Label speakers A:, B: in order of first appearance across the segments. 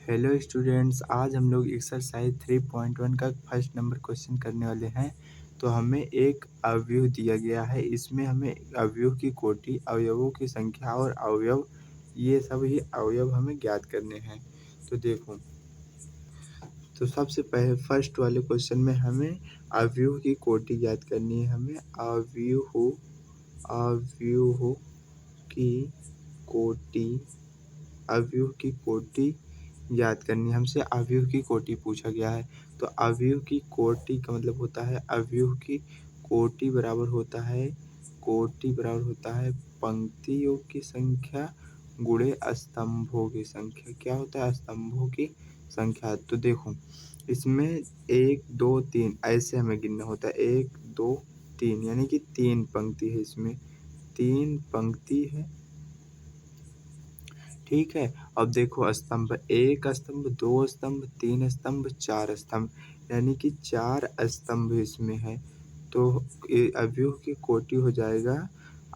A: Hello students, आज हम लोग एक्सरसाइज 3.1 का फर्स्ट नंबर क्वेश्चन करने वाले हैं। तो हमें एक अवयव दिया गया है। इसमें हमें अवयव की कोटि, अवयवों की संख्या और अवयव, ये सब ही अवयव हमें ज्ञात करने हैं। तो देखो, तो सबसे पहले फर्स्ट वाले क्वेश्चन में हमें अवयव की कोटि ज्ञात करनी है। हमें अवयव की कोटि अवयव की कोटि ज्ञात करनी है। हमसे अवयव की कोटि पूछा गया है। तो अवयव की कोटि का मतलब होता है, अवयव की कोटि बराबर होता है पंक्तियों की संख्या गुणे स्तंभों की संख्या। क्या होता है? स्तंभों की संख्या। तो देखो, इसमें 1 2 3 ऐसे हमें गिनना होता है। 1 2 3 यानी कि 3 पंक्ति है। इसमें 3 पंक्ति है, ठीक है। अब देखो, स्तंभ 1 स्तंभ, 2 स्तंभ, 3 स्तंभ, 4 स्तंभ, यानी कि 4 स्तंभ इसमें है। तो अवयव की कोटि हो जाएगा,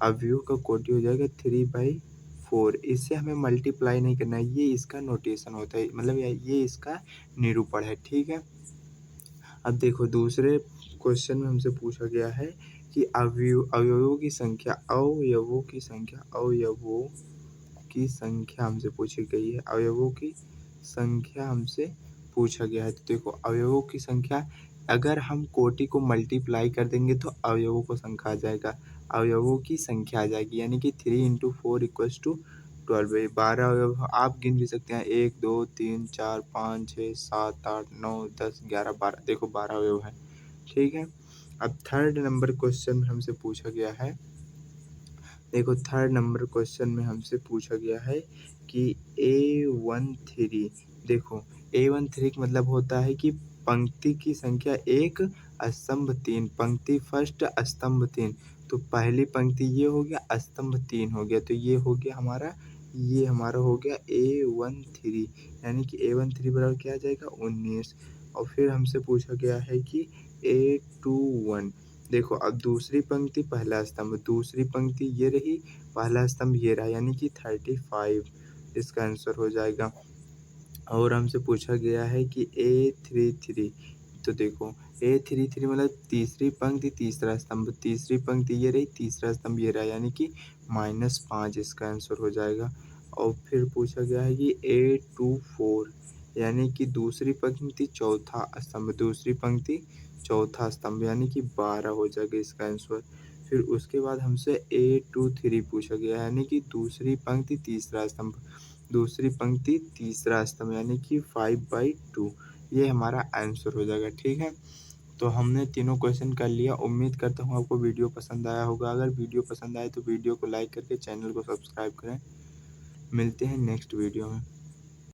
A: अवयव का कोटि हो जाएगा 3/4। इससे हमें मल्टीप्लाई नहीं करना है, ये इसका नोटेशन होता है, मतलब ये इसका निरूपण है, ठीक है। अब देखो, दूसरे क्वेश्चन में हमसे पूछा गया है कि अवयवों की संख्या हमसे पूछी गई है। अवयवों की संख्या हमसे पूछा गया है। तो देखो, अवयवों की संख्या, अगर हम कोटि को मल्टीप्लाई कर देंगे तो अवयवों को संख्या आ जाएगा, अवयवों की संख्या आ जाएगी, यानी कि 3 × 4 = 12। 12 अवयव आप गिन भी सकते हैं। 1 2 3 4 5 6 7 8 9 10 11 12। देखो, 12 अवयव है, ठीक है। अब थर्ड नंबर क्वेश्चन में हमसे पूछा गया है, देखो थर्ड नंबर क्वेश्चन में हमसे पूछा गया है कि A13। देखो, A13 का मतलब होता है कि पंक्ति की संख्या 1, स्तंभ 3, पंक्ति फर्स्ट, स्तंभ 3। तो पहली पंक्ति ये हो गया, स्तंभ 3 हो गया, तो ये हो गया A13, यानी कि A13 बराबर क्या आ जाएगा? 19। और फिर हमसे पूछा गया है कि A21। देखो, अब दूसरी पंक्ति पहला स्तंभ, दूसरी पंक्ति ये रही, पहला स्तंभ ये रहा, यानी कि 35 इसका आंसर हो जाएगा। और हमसे पूछा गया है कि A33। तो देखो, A33 मतलब तीसरी पंक्ति तीसरा स्तंभ, तीसरी पंक्ति ये रही, तीसरा स्तंभ ये रहा, यानी कि -5 इसका आंसर हो जाएगा। और फिर पूछा गया है कि A24, यानी कि दूसरी पंक्ति चौथा स्तंभ, दूसरी पंक्ति चौथा स्तंभ, यानी कि 12 हो जाएगा इसका आंसर। फिर उसके बाद हमसे A23 पूछा गया है, यानी कि दूसरी पंक्ति तीसरा स्तंभ, दूसरी पंक्ति तीसरा स्तंभ, यानी कि 5/2। ये हमारा आंसर हो जाएगा, ठीक है। तो हमने तीनों क्वेश्चन कर लिया। उम्मीद करता हूँ आपको वीडियो पसंद आया होगा। अगर वीडियो पसंद आए तो वीडियो को लाइक करके चैनल को सब्सक्राइब करें। मिलते हैं नेक्स्ट वीडियो में।